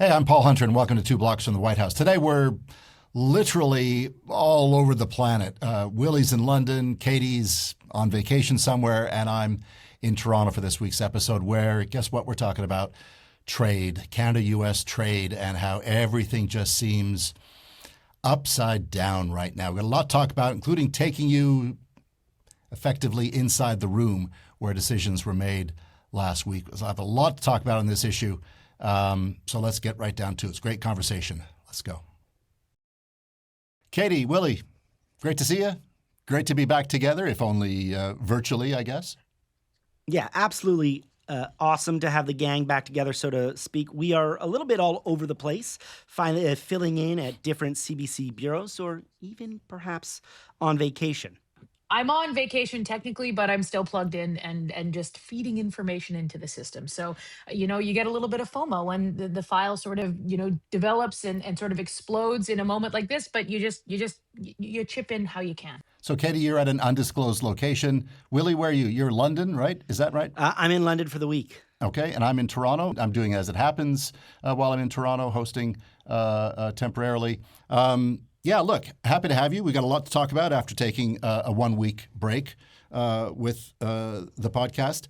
Hey, I'm Paul Hunter, and welcome to Two Blocks from the White House. Today, we're literally all over the planet. Willy's in London, Katie's on vacation somewhere, and I'm in Toronto for this week's episode where, guess what we're talking about? Trade, Canada-U.S. trade, and how everything just seems upside down right now. We've got a lot to talk about, including taking you effectively inside the room where decisions were made last week. So I have a lot to talk about on this issue. So let's get right down to it. It's a great conversation. Let's go. Katie, Willy, great to see you. Great to be back together, if only virtually, I guess. Yeah, absolutely awesome to have the gang back together, so to speak. We are a little bit all over the place, finally filling in at different CBC bureaus or even perhaps on vacation. I'm on vacation technically, but I'm still plugged in and just feeding information into the system. So, you get a little bit of FOMO when the file sort of, develops and sort of explodes in a moment like this, but you chip in how you can. So, Katie, you're at an undisclosed location. Willy, where are you? You're London, right? Is that right? I'm in London for the week. Okay, and I'm in Toronto. I'm doing As It Happens while I'm in Toronto, hosting temporarily. Yeah, look, happy to have you. We got a lot to talk about after taking a 1-week break with the podcast.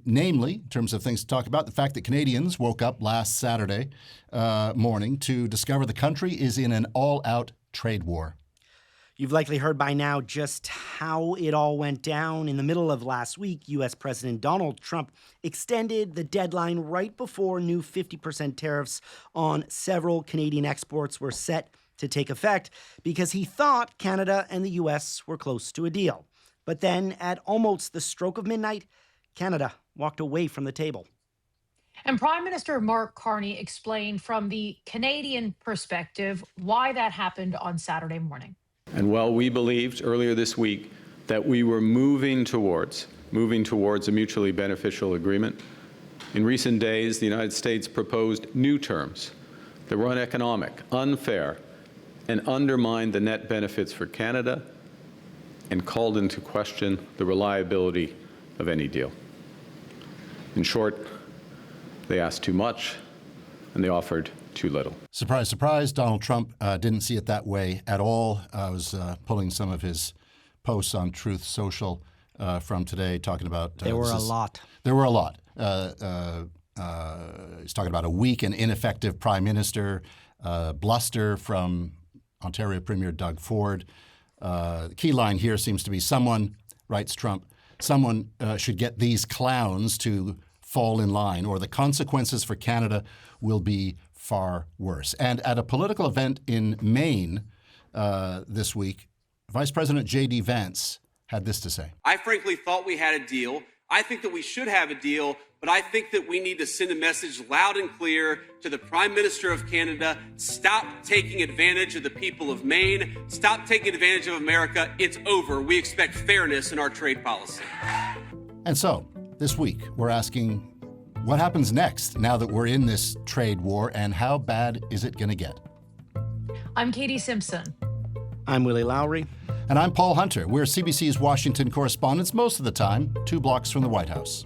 Namely, in terms of things to talk about, the fact that Canadians woke up last Saturday morning to discover the country is in an all-out trade war. You've likely heard by now just how it all went down. In the middle of last week, U.S. President Donald Trump extended the deadline right before new 50% tariffs on several Canadian exports were set to take effect because he thought Canada and the U.S. were close to a deal. But then, at almost the stroke of midnight, Canada walked away from the table. And Prime Minister Mark Carney explained from the Canadian perspective why that happened on Saturday morning. And while we believed earlier this week that we were moving towards a mutually beneficial agreement, in recent days, the United States proposed new terms that were uneconomic, unfair, and undermined the net benefits for Canada and called into question the reliability of any deal. In short, they asked too much and they offered too little. Surprise, surprise, Donald Trump didn't see it that way at all. I was pulling some of his posts on Truth Social from today talking about... There were a lot. There were a lot. He's talking about a weak and ineffective prime minister, bluster from Ontario Premier Doug Ford. The key line here seems to be someone, writes Trump, someone should get these clowns to fall in line or the consequences for Canada will be far worse. And at a political event in Maine this week, Vice President J.D. Vance had this to say. I frankly thought we had a deal. I think that we should have a deal, but I think that we need to send a message loud and clear to the Prime Minister of Canada. Stop taking advantage of the people of Maine. Stop taking advantage of America. It's over. We expect fairness in our trade policy. And so, this week, we're asking, what happens next now that we're in this trade war, and how bad is it going to get? I'm Katie Simpson. I'm Willy Lowry. And I'm Paul Hunter. We're CBC's Washington correspondents most of the time, 2 blocks from the White House.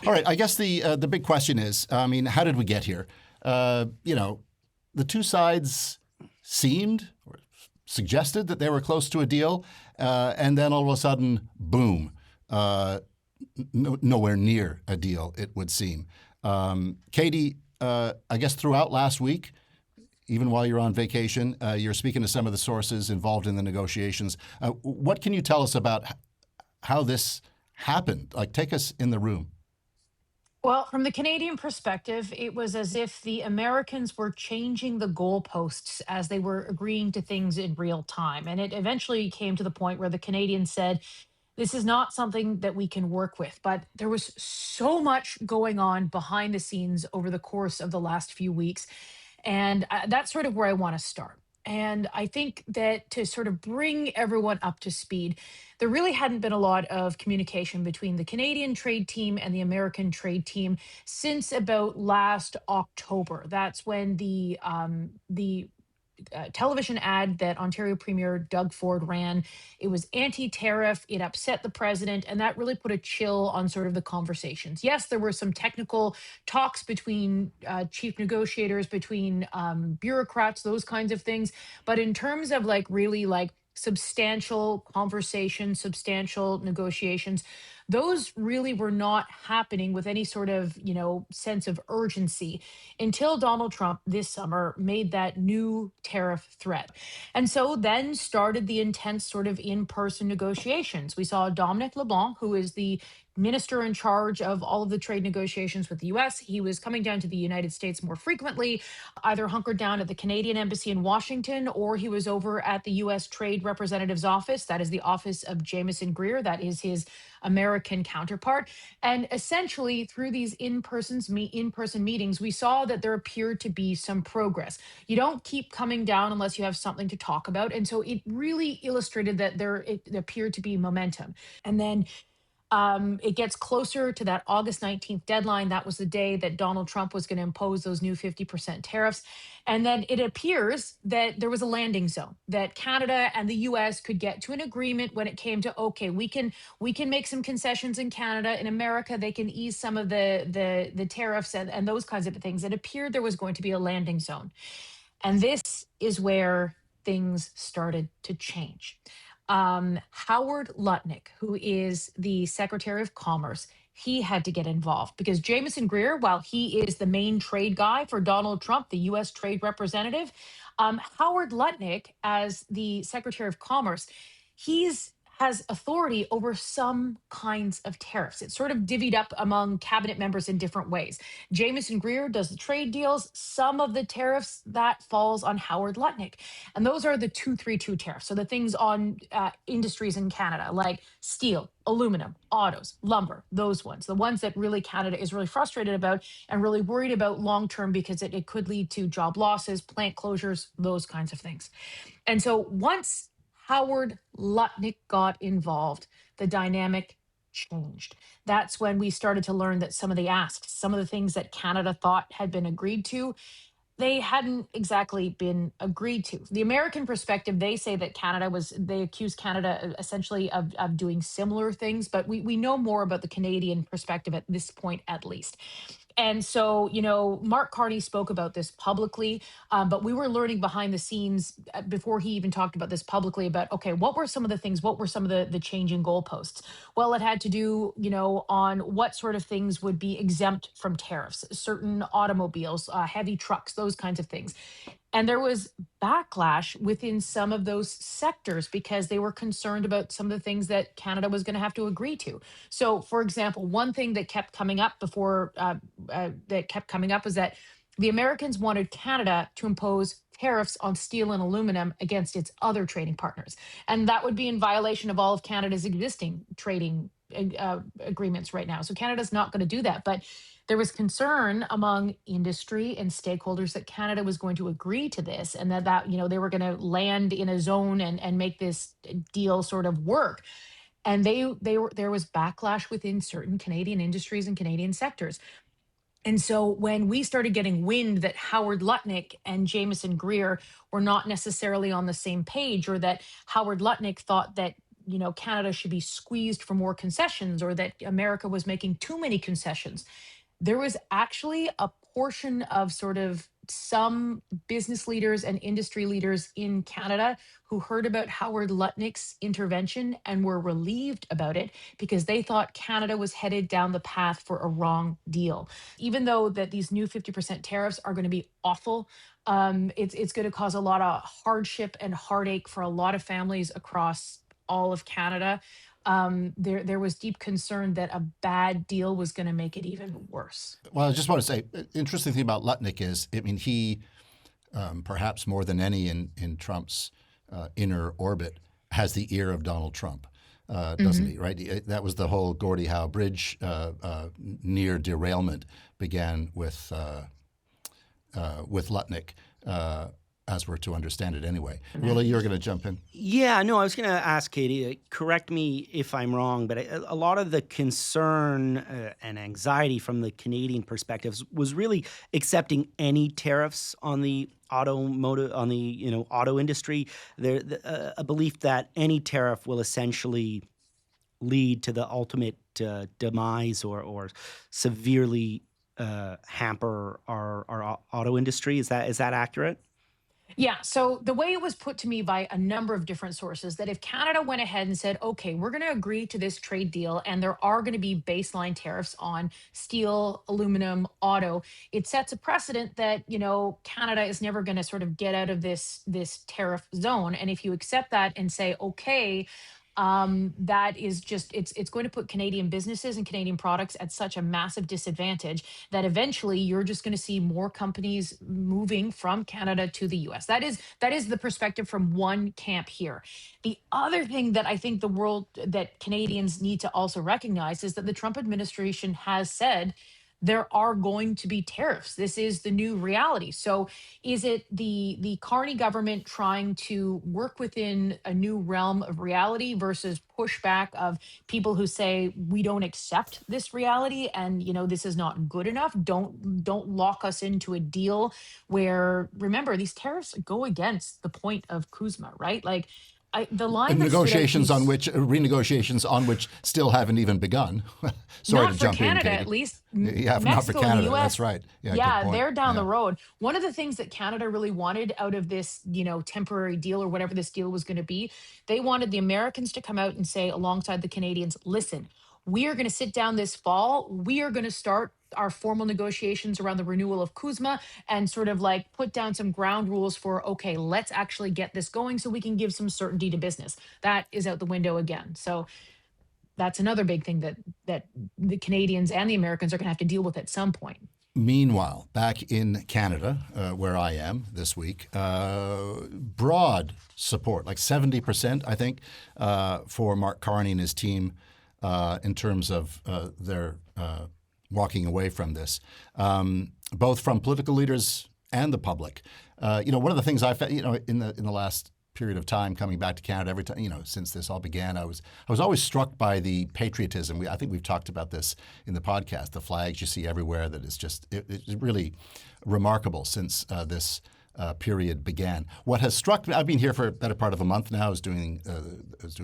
All right, I guess the big question is, how did we get here? The two sides seemed or suggested that they were close to a deal, and then all of a sudden, boom, nowhere near a deal, it would seem. Katie, I guess throughout last week, even while you're on vacation, you're speaking to some of the sources involved in the negotiations. What can you tell us about how this happened? Like, take us in the room. Well, from the Canadian perspective, it was as if the Americans were changing the goalposts as they were agreeing to things in real time. And it eventually came to the point where the Canadians said, this is not something that we can work with. But there was so much going on behind the scenes over the course of the last few weeks. And that's sort of where I want to start. And I think that to sort of bring everyone up to speed, there really hadn't been a lot of communication between the Canadian trade team and the American trade team since about last October. That's when the television ad that Ontario Premier Doug Ford ran. It was anti-tariff. It upset the president, and that really put a chill on sort of the conversations. Yes, there were some technical talks between chief negotiators, between bureaucrats, those kinds of things. But in terms of really substantial conversations, substantial negotiations, those really were not happening with any sort of, sense of urgency until Donald Trump this summer made that new tariff threat. And so then started the intense sort of in-person negotiations. We saw Dominic LeBlanc, who is the minister in charge of all of the trade negotiations with the US. He was coming down to the United States more frequently, either hunkered down at the Canadian Embassy in Washington, or he was over at the US Trade Representative's office. That is the office of Jamieson Greer. That is his American counterpart. And essentially, through these in-person meetings, we saw that there appeared to be some progress. You don't keep coming down unless you have something to talk about. And so it really illustrated that it appeared to be momentum. And then it gets closer to that August 19th deadline. That was the day that Donald Trump was going to impose those new 50% tariffs. And then it appears that there was a landing zone, that Canada and the US could get to an agreement when it came to, okay, we can make some concessions in Canada. In America, they can ease some of the tariffs and those kinds of things. It appeared there was going to be a landing zone. And this is where things started to change. Howard Lutnick, who is the Secretary of Commerce, he had to get involved because Jamieson Greer, while he is the main trade guy for Donald Trump, the U.S. Trade Representative, Howard Lutnick, as the Secretary of Commerce, has authority over some kinds of tariffs. It's sort of divvied up among cabinet members in different ways. Jamieson Greer does the trade deals. Some of the tariffs, that falls on Howard Lutnick. And those are the 232 tariffs. So the things on industries in Canada, like steel, aluminum, autos, lumber, those ones, the ones that really Canada is really frustrated about and really worried about long-term because it could lead to job losses, plant closures, those kinds of things. And so once Howard Lutnick got involved, the dynamic changed. That's when we started to learn that some of the asks, some of the things that Canada thought had been agreed to, they hadn't exactly been agreed to. The American perspective, they say that they accuse Canada essentially of doing similar things, but we know more about the Canadian perspective at this point, at least. And so, Mark Carney spoke about this publicly, but we were learning behind the scenes before he even talked about this publicly about, okay, what were some of the things, what were some of the changing goalposts? Well, it had to do, on what sort of things would be exempt from tariffs, certain automobiles, heavy trucks, those kinds of things. And there was backlash within some of those sectors because they were concerned about some of the things that Canada was going to have to agree to. So, for example, one thing that kept coming up was that the Americans wanted Canada to impose tariffs on steel and aluminum against its other trading partners. And that would be in violation of all of Canada's existing trading agreements right now. So Canada's not going to do that. But there was concern among industry and stakeholders that Canada was going to agree to this and that they were going to land in a zone and make this deal sort of work. And there was backlash within certain Canadian industries and Canadian sectors. And so when we started getting wind that Howard Lutnick and Jamieson Greer were not necessarily on the same page, or that Howard Lutnick thought that Canada should be squeezed for more concessions, or that America was making too many concessions, there was actually a portion of sort of some business leaders and industry leaders in Canada who heard about Howard Lutnick's intervention and were relieved about it because they thought Canada was headed down the path for a wrong deal. Even though that these new 50% tariffs are going to be awful, it's going to cause a lot of hardship and heartache for a lot of families across all of Canada. There was deep concern that a bad deal was going to make it even worse. Well, I just want to say, interesting thing about Lutnick is, he perhaps more than any in Trump's inner orbit has the ear of Donald Trump, doesn't he? Right? That was the whole Gordie Howe Bridge near derailment began with Lutnick. as we're to understand it anyway. Willy, you're going to jump in. Yeah, no, I was going to ask Katie, correct me if I'm wrong, but a lot of the concern and anxiety from the Canadian perspectives was really accepting any tariffs on the auto industry. There, a belief that any tariff will essentially lead to the ultimate demise or severely hamper our auto industry. Is that accurate? Yeah. So the way it was put to me by a number of different sources that if Canada went ahead and said, okay, we're going to agree to this trade deal and there are going to be baseline tariffs on steel, aluminum, auto, it sets a precedent that, Canada is never going to sort of get out of this tariff zone. And if you accept that and say, okay, that is just it's going to put Canadian businesses and Canadian products at such a massive disadvantage that eventually you're just going to see more companies moving from Canada to the US. That is the perspective from one camp here. The other thing that I think that Canadians need to also recognize is that the Trump administration has said there are going to be tariffs. This is the new reality. So is it the Carney government trying to work within a new realm of reality versus pushback of people who say we don't accept this reality and this is not good enough? Don't lock us into a deal where, remember, these tariffs go against the point of CUSMA, right? Like the line renegotiations on which still haven't even begun. Sorry not to for jump Canada, in, Katie. at least. Yeah, Mexico not for Canada. And the US, that's right. Yeah, good point. they're down the road. One of the things that Canada really wanted out of this, temporary deal or whatever this deal was going to be, they wanted the Americans to come out and say, alongside the Canadians, listen, we are going to sit down this fall. We are going to start our formal negotiations around the renewal of CUSMA and sort of like put down some ground rules for, okay, let's actually get this going so we can give some certainty to business. That is out the window again. So that's another big thing that the Canadians and the Americans are going to have to deal with at some point. Meanwhile, back in Canada, where I am this week, broad support, like 70%, I think, for Mark Carney and his team in terms of their walking away from this, both from political leaders and the public. One of the things I found, in the last period of time coming back to Canada, every time, since this all began, I was always struck by the patriotism. I think we've talked about this in the podcast, the flags you see everywhere, that is just, it's really remarkable since this period began. What has struck me, I've been here for a better part of a month now, I was doing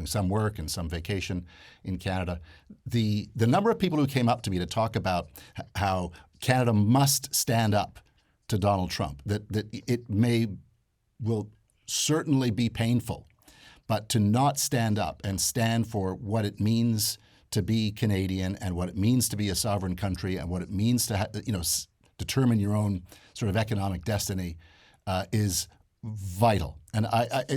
some work and some vacation in Canada. The number of people who came up to me to talk about how Canada must stand up to Donald Trump, that it will certainly be painful, but to not stand up and stand for what it means to be Canadian and what it means to be a sovereign country and what it means to determine your own sort of economic destiny is vital. And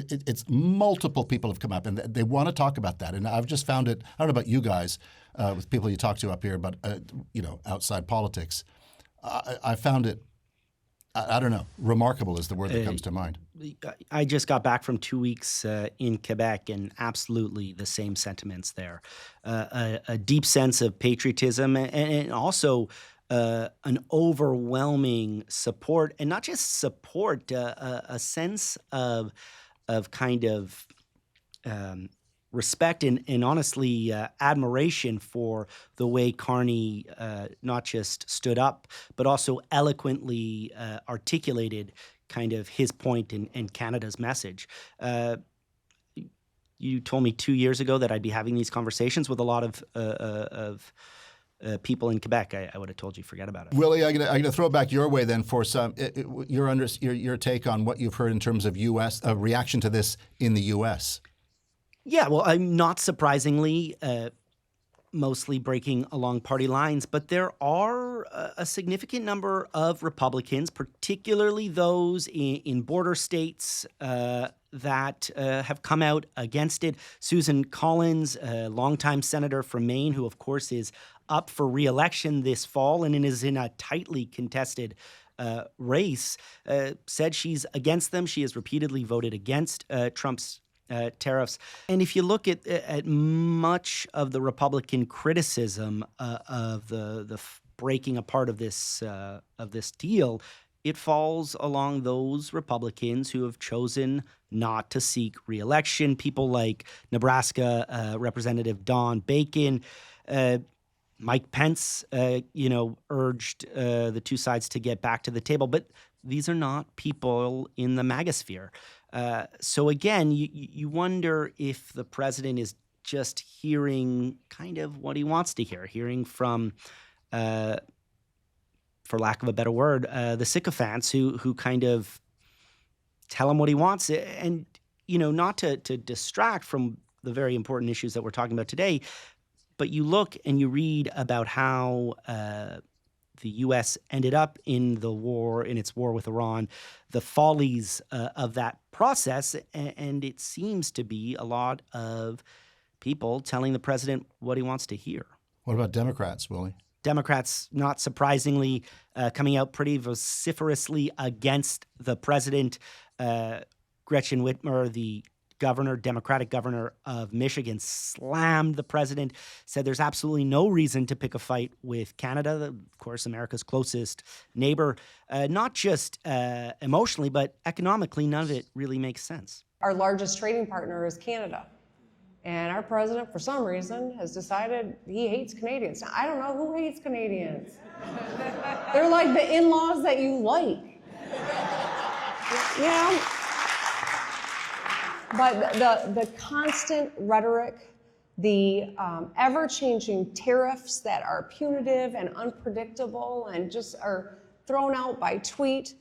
it's multiple people have come up and they want to talk about that. And I've just found it, I don't know about you guys, with people you talk to up here, but outside politics, I found it, I don't know, remarkable is the word that comes to mind. I just got back from 2 weeks in Quebec, and absolutely the same sentiments there. A deep sense of patriotism and also an overwhelming support, and not just support, a sense of kind of respect and honestly admiration for the way Carney not just stood up, but also eloquently articulated kind of his point and Canada's message. You told me 2 years ago that I'd be having these conversations with a lot of people in Quebec. I would have told you, forget about it. Willy, I'm going to throw it back your way then for some your take on what you've heard in terms of U.S. Reaction to this in the U.S. Yeah, well, I'm not surprisingly mostly breaking along party lines, but there are a significant number of Republicans, particularly those in border states, that have come out against it. Susan Collins, a longtime senator from Maine, who of course is up for re-election this fall and is in a tightly contested race, said she's against them. She has repeatedly voted against Trump's tariffs. And if you look at much of the Republican criticism of the breaking apart of this deal, it falls along those Republicans who have chosen not to seek re-election. People like Nebraska Representative Don Bacon, Mike Pence, urged the two sides to get back to the table. But these are not people in the MAGA sphere. So again, you wonder if the president is just hearing kind of what he wants to hearing from, for lack of a better word, the sycophants who kind of tell him what he wants. And, not to distract from the very important issues that we're talking about today, but you look and you read about how the U.S. ended up in its war with Iran, the follies of that process, and it seems to be a lot of people telling the president what he wants to hear. What about Democrats, Willie? Democrats, not surprisingly, coming out pretty vociferously against the president. Gretchen Whitmer, the Democratic governor of Michigan, slammed the president, said there's absolutely no reason to pick a fight with Canada, of course, America's closest neighbor, not just emotionally, but economically. None of it really makes sense. Our largest trading partner is Canada. And our president, for some reason, has decided he hates Canadians. Now, I don't know who hates Canadians. They're like the in-laws that you like. But the constant rhetoric, the ever-changing tariffs that are punitive and unpredictable and just are thrown out by tweet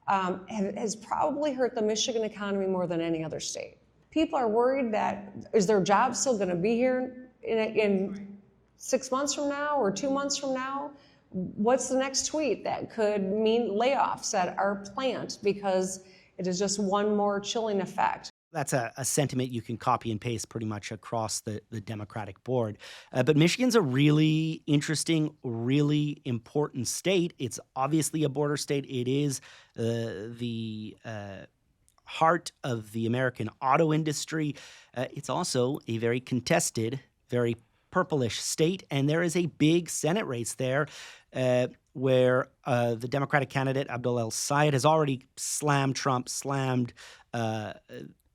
has probably hurt the Michigan economy more than any other state. People are worried that, is their job still going to be here in 6 months from now or 2 months from now? What's the next tweet that could mean layoffs at our plant because it is just one more chilling effect? That's a sentiment you can copy and paste pretty much across the Democratic board. But Michigan's a really interesting, really important state. It's obviously a border state. It is the heart of the American auto industry. It's also a very contested, very purplish state, and there is a big Senate race there where the Democratic candidate Abdul El-Sayed has already slammed Trump, slammed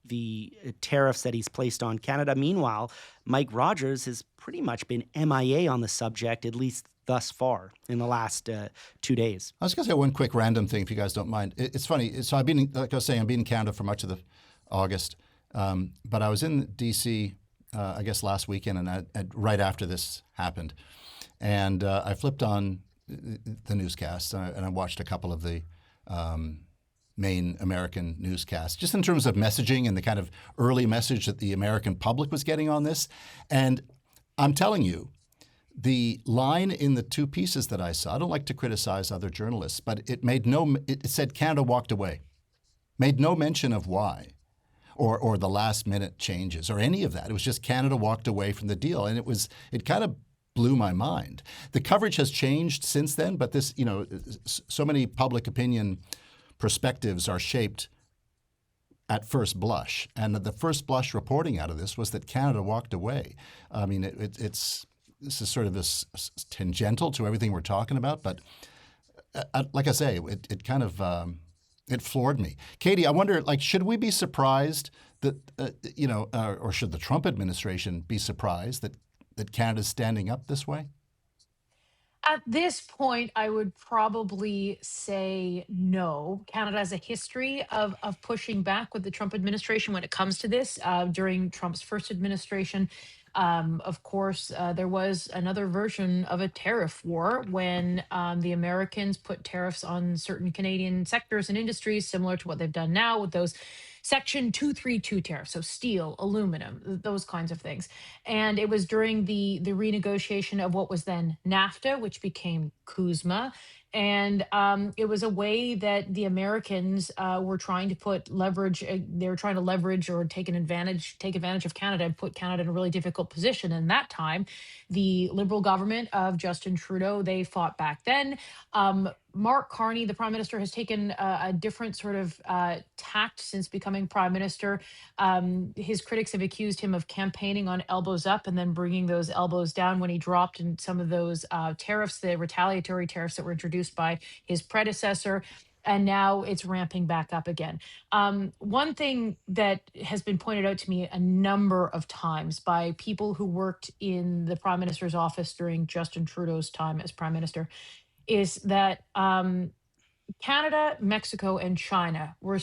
the tariffs that he's placed on Canada. Meanwhile, Mike Rogers has pretty much been MIA on the subject, at least thus far in the last 2 days. I was going to say one quick random thing, if you guys don't mind. It's funny. So I've been, like I was saying, I've been in Canada for much of the August, but I was in D.C. I guess last weekend, and right after this happened, and I flipped on the newscasts and I watched a couple of the main American newscasts, just in terms of messaging and the kind of early message that the American public was getting on this. And I'm telling you, the line in the two pieces that I saw, I don't like to criticize other journalists, but it said Canada walked away. Made no mention of why or the last minute changes or any of that. It was just Canada walked away from the deal. And it kind of blew my mind. The coverage has changed since then, but this, so many public opinion perspectives are shaped at first blush. And the first blush reporting out of this was that Canada walked away. I mean, this is sort of this tangential to everything we're talking about, but like I say, it kind of it floored me. Katie, I wonder, should we be surprised that or should the Trump administration be surprised that Canada's standing up this way? At this point, I would probably say no. Canada has a history of pushing back with the Trump administration when it comes to this. During Trump's first administration, of course, there was another version of a tariff war when the Americans put tariffs on certain Canadian sectors and industries, similar to what they've done now with those Section 232 tariffs, so steel, aluminum, those kinds of things. And it was during the renegotiation of what was then NAFTA, which became CUSMA. And it was a way that the Americans were trying to put leverage. They were trying to leverage or take advantage of Canada and put Canada in a really difficult position. And that time, the Liberal government of Justin Trudeau, they fought back then. Mark Carney, the prime minister, has taken a different sort of tact since becoming prime minister. His critics have accused him of campaigning on elbows up and then bringing those elbows down when he dropped in some of those tariffs, the retaliatory tariffs that were introduced by his predecessor. And now it's ramping back up again. One thing that has been pointed out to me a number of times by people who worked in the prime minister's office during Justin Trudeau's time as prime minister is that Canada, Mexico, and China were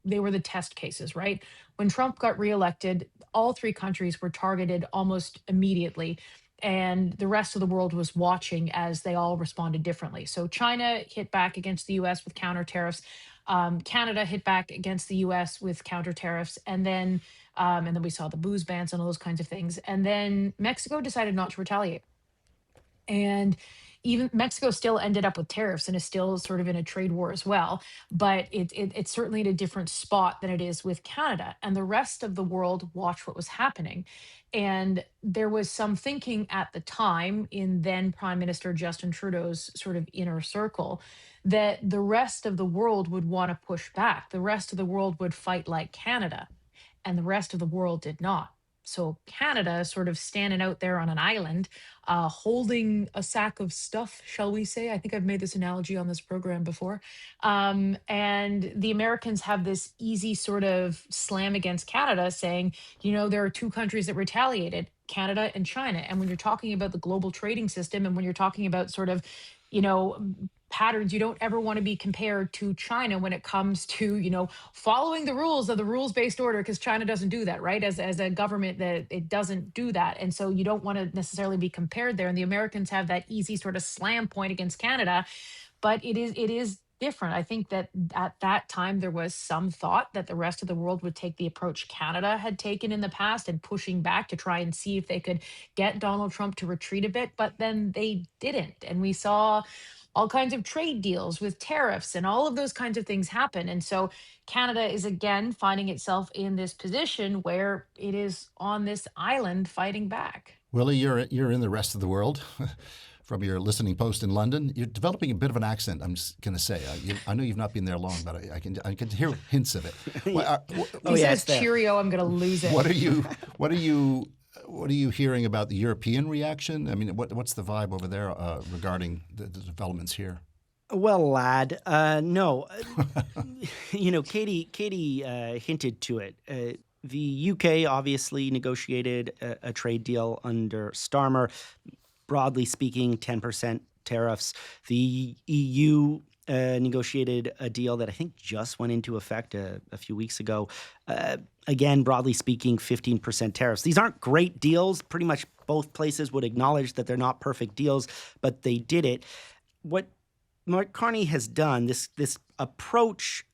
they were the test cases, right? When Trump got reelected, all three countries were targeted almost immediately. And the rest of the world was watching as they all responded differently. So China hit back against the US with counter tariffs. Canada hit back against the US with counter tariffs. And then we saw the booze bans and all those kinds of things. And then Mexico decided not to retaliate. And even Mexico still ended up with tariffs and is still sort of in a trade war as well. But it's certainly in a different spot than it is with Canada. And the rest of the world watched what was happening. And there was some thinking at the time in then Prime Minister Justin Trudeau's sort of inner circle that the rest of the world would want to push back. The rest of the world would fight like Canada, and the rest of the world did not. So Canada sort of standing out there on an island, holding a sack of stuff, shall we say? I think I've made this analogy on this program before. And the Americans have this easy sort of slam against Canada, saying, there are two countries that retaliated, Canada and China. And when you're talking about the global trading system, and when you're talking about sort of, patterns, you don't ever want to be compared to China when it comes to, following the rules of the rules-based order, because China doesn't do that, right? As a government, that it doesn't do that. And so you don't want to necessarily be compared there. And the Americans have that easy sort of slam point against Canada, but it is different. I think that at that time there was some thought that the rest of the world would take the approach Canada had taken in the past and pushing back to try and see if they could get Donald Trump to retreat a bit, but then they didn't. And we saw all kinds of trade deals with tariffs and all of those kinds of things happen. And so Canada is again finding itself in this position where it is on this island fighting back. Willie, you're in the rest of the world. From your listening post in London, you're developing a bit of an accent. I'm just going to say, I know you've not been there long, but I can hear hints of it. He says Cheerio, I'm going to lose it. What are you hearing about the European reaction? I mean, what's the vibe over there regarding the developments here? Well, lad, no. Katie hinted to it. The UK obviously negotiated a trade deal under Starmer. Broadly speaking, 10% tariffs. The EU negotiated a deal that I think just went into effect a few weeks ago. Again, broadly speaking, 15% tariffs. These aren't great deals. Pretty much both places would acknowledge that they're not perfect deals, but they did it. What Mark Carney has done, this approach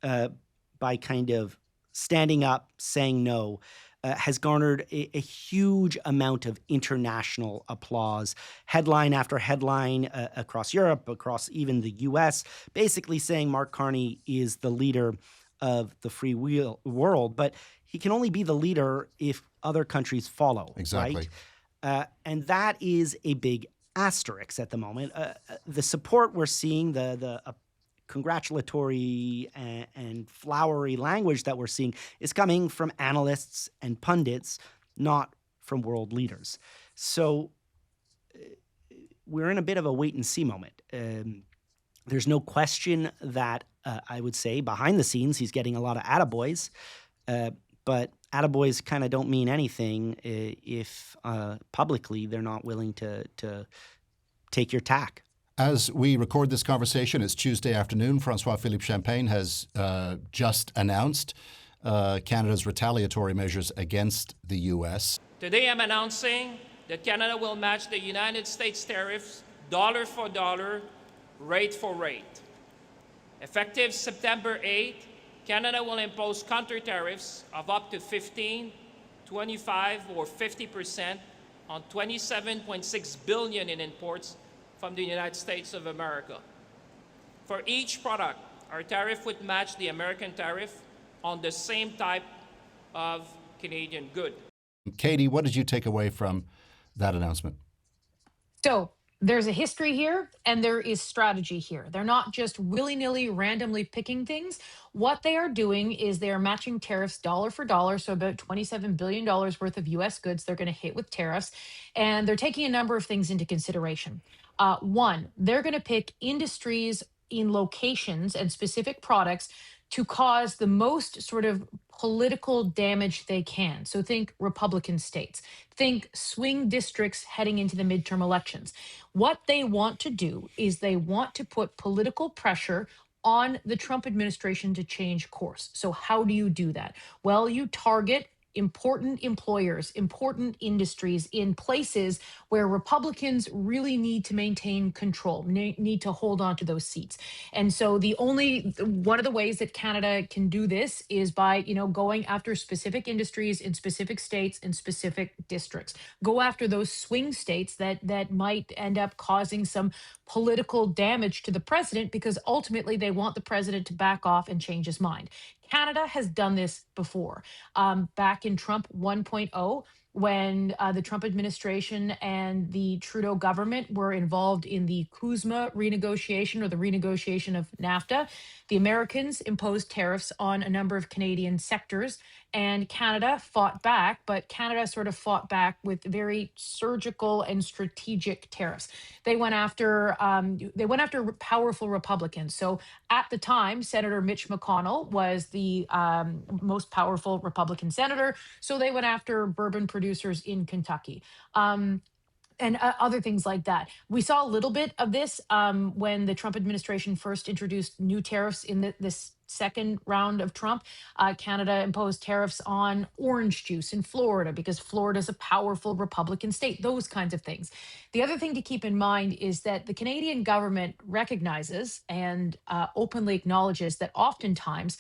by kind of standing up, saying no, has garnered a huge amount of international applause. Headline after headline across Europe, across even the U.S., basically saying Mark Carney is the leader of the free world. But he can only be the leader if other countries follow. Exactly. Right? And that is a big asterisk at the moment. The support we're seeing, the congratulatory and flowery language that we're seeing is coming from analysts and pundits, not from world leaders. So we're in a bit of a wait-and-see moment. There's no question that I would say behind the scenes he's getting a lot of attaboys, but attaboys kind of don't mean anything if publicly they're not willing to take your tack. As we record this conversation, it's Tuesday afternoon. François-Philippe Champagne has just announced Canada's retaliatory measures against the U.S. Today I'm announcing that Canada will match the United States tariffs dollar for dollar, rate for rate. Effective September 8, Canada will impose counter-tariffs of up to 15, 25, or 50% on $27.6 billion in imports from the United States of America. For each product, our tariff would match the American tariff on the same type of Canadian good. Katie, what did you take away from that announcement? So there's a history here and there is strategy here. They're not just willy-nilly randomly picking things. What they are doing is they are matching tariffs dollar for dollar. So about $27 billion worth of U.S. goods they're going to hit with tariffs. And they're taking a number of things into consideration. One, they're going to pick industries in locations and specific products to cause the most sort of political damage they can. So think Republican states, think swing districts heading into the midterm elections. What they want to do is they want to put political pressure on the Trump administration to change course. So how do you do that? Well, you target important employers, important industries in places where Republicans really need to maintain control, need to hold on to those seats. And so one of the ways that Canada can do this is by, going after specific industries in specific states in specific districts. Go after those swing states that might end up causing some political damage to the president, because ultimately they want the president to back off and change his mind. Canada has done this before. Back in Trump 1.0, when the Trump administration and the Trudeau government were involved in the CUSMA renegotiation, or the renegotiation of NAFTA, the Americans imposed tariffs on a number of Canadian sectors, and Canada fought back, but Canada sort of fought back with very surgical and strategic tariffs. They went after powerful Republicans. So at the time, Senator Mitch McConnell was the most powerful Republican senator. So they went after bourbon producers in Kentucky. And other things like that. We saw a little bit of this when the Trump administration first introduced new tariffs in this second round of Trump. Canada imposed tariffs on orange juice in Florida because Florida is a powerful Republican state, those kinds of things. The other thing to keep in mind is that the Canadian government recognizes and openly acknowledges that oftentimes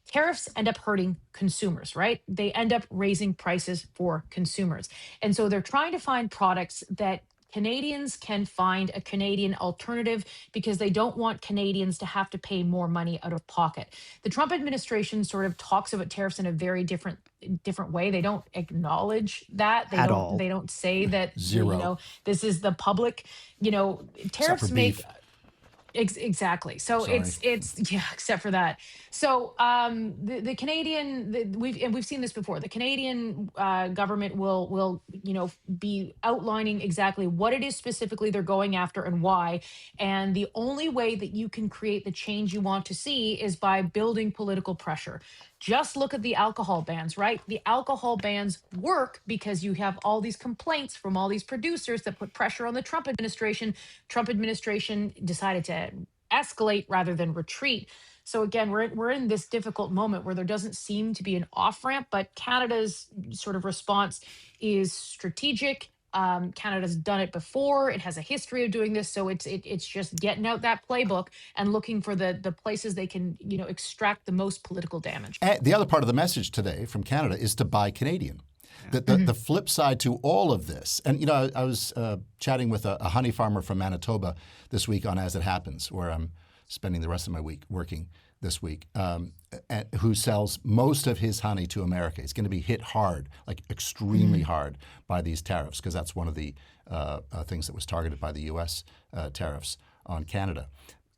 tariffs end up hurting consumers, right? They end up raising prices for consumers. And so they're trying to find products that Canadians can find a Canadian alternative, because they don't want Canadians to have to pay more money out of pocket. The Trump administration sort of talks about tariffs in a very different way. They don't acknowledge that. They don't say that, Zero. this is the public, tariffs make beef. Exactly. So Sorry. it's yeah, except for that. So the Canadian, we've seen this before. The Canadian government will be outlining exactly what it is specifically they're going after and why. And the only way that you can create the change you want to see is by building political pressure. Just look at the alcohol bans, right? The alcohol bans work because you have all these complaints from all these producers that put pressure on the Trump administration. Trump administration decided to escalate rather than retreat. So again, we're in this difficult moment where there doesn't seem to be an off-ramp, but Canada's sort of response is strategic. Canada's done it before. It has a history of doing this. So it's just getting out that playbook and looking for the places they can, extract the most political damage. And the other part of the message today from Canada is to buy Canadian. The flip side to all of this, and I was chatting with a honey farmer from Manitoba this week on As It Happens, where I'm spending the rest of my week working this week, who sells most of his honey to America. He's going to be hit hard, like extremely hard, by these tariffs, because that's one of the things that was targeted by the U.S. Tariffs on Canada.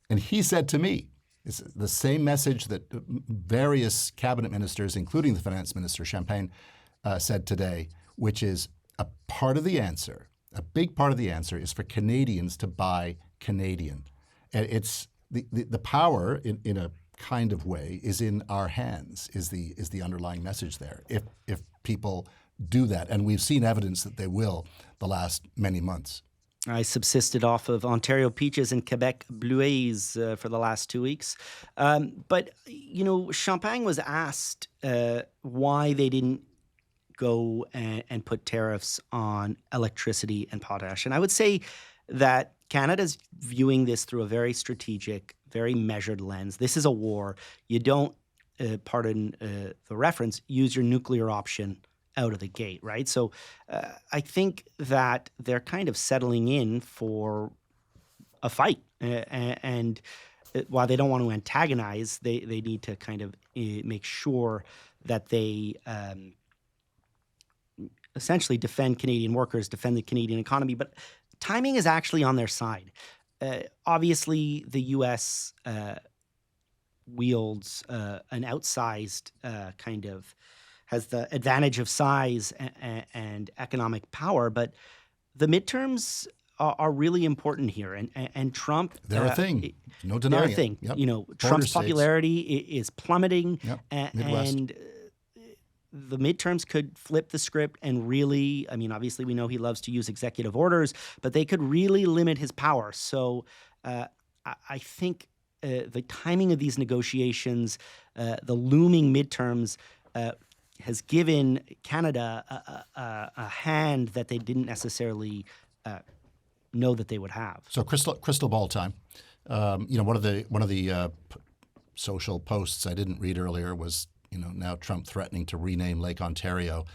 And he said to me, it's the same message that various cabinet ministers, including the finance minister, Champagne, said today, which is a part of the answer, a big part of the answer is for Canadians to buy Canadian. And it's the power in a kind of way is in our hands, is the underlying message there. If people do that, and we've seen evidence that they will the last many months. I subsisted off of Ontario peaches and Quebec bluets for the last 2 weeks. But, Champagne was asked why they didn't go and put tariffs on electricity and potash. And I would say that Canada's viewing this through a very strategic, very measured lens. This is a war. You don't, pardon the reference, use your nuclear option out of the gate, right? So I think that they're kind of settling in for a fight. And while they don't want to antagonize, they need to kind of make sure that they essentially defend Canadian workers, defend the Canadian economy. But timing is actually on their side. Obviously, the U.S. Wields an outsized kind of, has the advantage of size and economic power, but the midterms are really important here, and Trump. They're a thing. No denying they're a thing. it. Yep. You know, Border Trump's states. popularity is plummeting, Yep. Midwest. and the midterms could flip the script and really. I mean, obviously, we know he loves to use executive orders, but they could really limit his power. So, I think the timing of these negotiations, the looming midterms. Has given Canada a hand that they didn't necessarily know that they would have. So crystal ball time. One of the social posts I didn't read earlier was now Trump threatening to rename Lake Ontario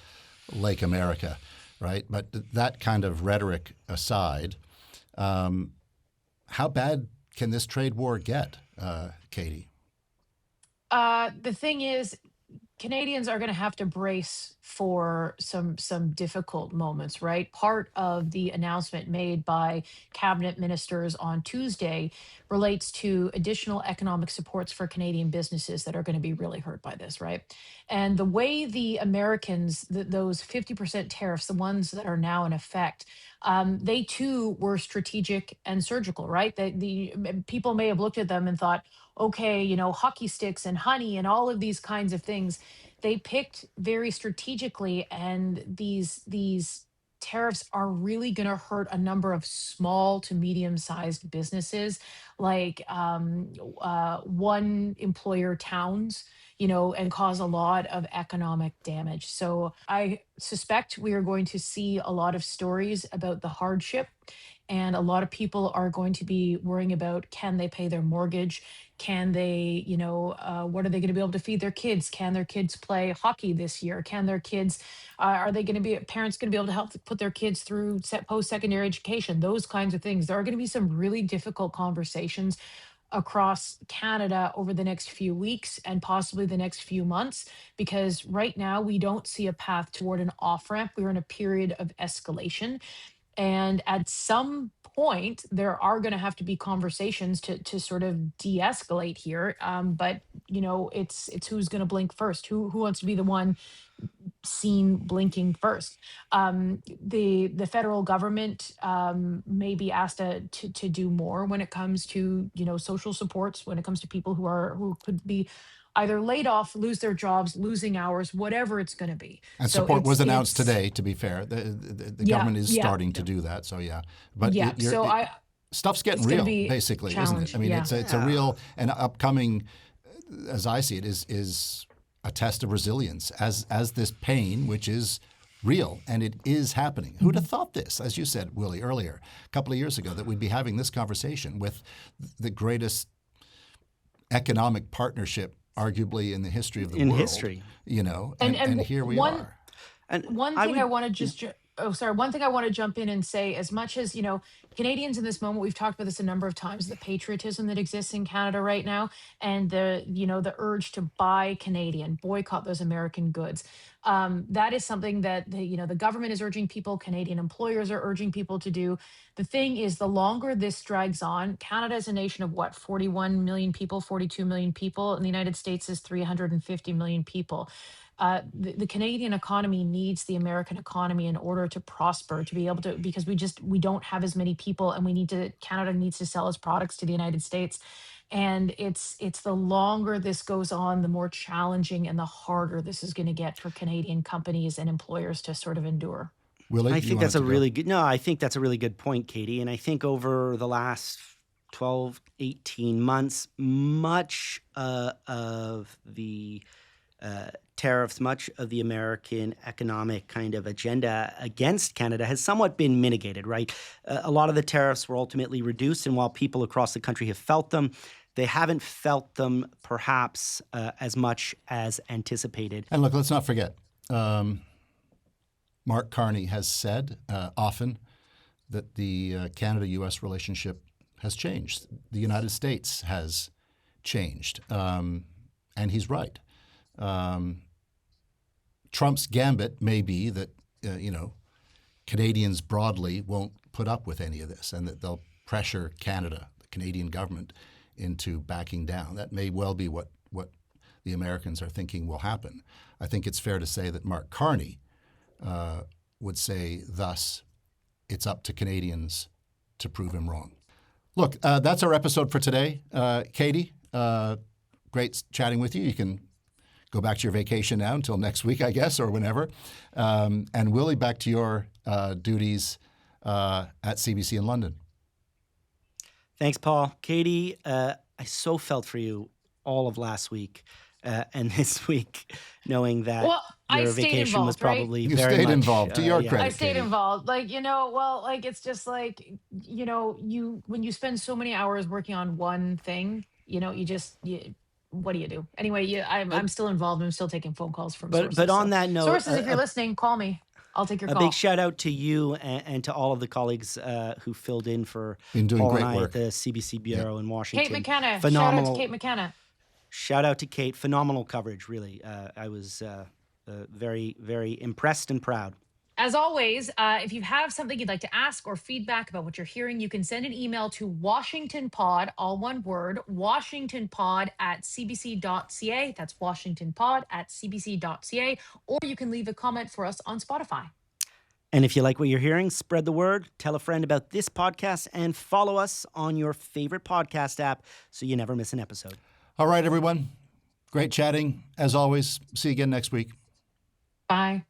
Lake America, right? But that kind of rhetoric aside, how bad can this trade war get, Katie? The thing is, Canadians are going to have to brace for some difficult moments, right? Part of the announcement made by cabinet ministers on Tuesday relates to additional economic supports for Canadian businesses that are going to be really hurt by this, right? And the way the Americans, those 50% tariffs, the ones that are now in effect, they too were strategic and surgical, right? The people may have looked at them and thought, okay, hockey sticks and honey and all of these kinds of things. They picked very strategically, and these tariffs are really going to hurt a number of small to medium-sized businesses, like one employer towns, and cause a lot of economic damage. So I suspect we are going to see a lot of stories about the hardship, and a lot of people are going to be worrying about, can they pay their mortgage? Can they, what are they going to be able to feed their kids? Can their kids play hockey this year? Can their kids, are they going to be, parents going to be able to help put their kids through post-secondary education? Those kinds of things. There are going to be some really difficult conversations across Canada over the next few weeks and possibly the next few months, because right now we don't see a path toward an off-ramp. We're in a period of escalation. And at some point, there are going to have to be conversations to sort of de-escalate here. But it's who's going to blink first. Who wants to be the one seen blinking first? The federal government may be asked to do more when it comes to social supports, when it comes to people who could be either laid off, lose their jobs, losing hours, whatever it's going to be. And So support was announced it's- today, to be fair. The Yeah, government is yeah. starting to do that, so yeah. But Yeah, so stuff's getting it's gonna real, be basically, isn't it? challenge, I mean, yeah. it's a real and upcoming, as I see it, is a test of resilience as this pain, which is real, and it is happening. Who'd have thought this, as you said, Willy, earlier, a couple of years ago, that we'd be having this conversation with the greatest economic partnership arguably in the history of the world. In history. And here we are. And One thing I want to just one thing I want to jump in and say, as much as Canadians in this moment, we've talked about this a number of times, the patriotism that exists in Canada right now, and the urge to buy Canadian, boycott those American goods. That is something that the government is urging people, Canadian employers are urging people to do. The thing is, the longer this drags on, Canada is a nation of 41 million people, 42 million people, and the United States is 350 million people. The Canadian economy needs the American economy in order to prosper, to be able to, because we don't have as many people, and Canada needs to sell its products to the United States. And it's the longer this goes on, the more challenging and the harder this is going to get for Canadian companies and employers to sort of endure. Willy, I think that's a really good. No, I think that's a really good point, Katie. And I think over the last 12, 18 months, much of the tariffs, much of the American economic kind of agenda against Canada has somewhat been mitigated, right? A lot of the tariffs were ultimately reduced, and while people across the country have felt them, they haven't felt them perhaps as much as anticipated. And look, let's not forget, Mark Carney has said often that the Canada-U.S. relationship has changed. The United States has changed, and he's right. Trump's gambit may be that, Canadians broadly won't put up with any of this, and that they'll pressure Canada, the Canadian government, into backing down. That may well be what the Americans are thinking will happen. I think it's fair to say that Mark Carney would say, thus, it's up to Canadians to prove him wrong. Look, that's our episode for today. Katie, great chatting with you. You can go back to your vacation now until next week, I guess, or whenever. And Willy, back to your duties at CBC in London. Thanks, Paul. Katie, I so felt for you all of last week and this week, knowing that I your stayed vacation was involved, right? probably You very stayed much, involved, to your credit. I stayed Katie. involved. It's just like, when you spend so many hours working on one thing, what do you do? Anyway, I'm still involved. I'm still taking phone calls from sources. But on that note, sources, if you're listening, call me. I'll take your call. A big shout out to you and to all of the colleagues who filled in for Been doing Paul great and I work. at the CBC Bureau in Washington. Kate McKenna. Phenomenal. Shout out to Kate McKenna. Shout out to Kate. Phenomenal coverage, really. I was very, very impressed and proud. As always, if you have something you'd like to ask or feedback about what you're hearing, you can send an email to WashingtonPod, all one word, WashingtonPod@cbc.ca. That's WashingtonPod@cbc.ca. Or you can leave a comment for us on Spotify. And if you like what you're hearing, spread the word, tell a friend about this podcast, and follow us on your favorite podcast app so you never miss an episode. All right, everyone. Great chatting. As always, see you again next week. Bye.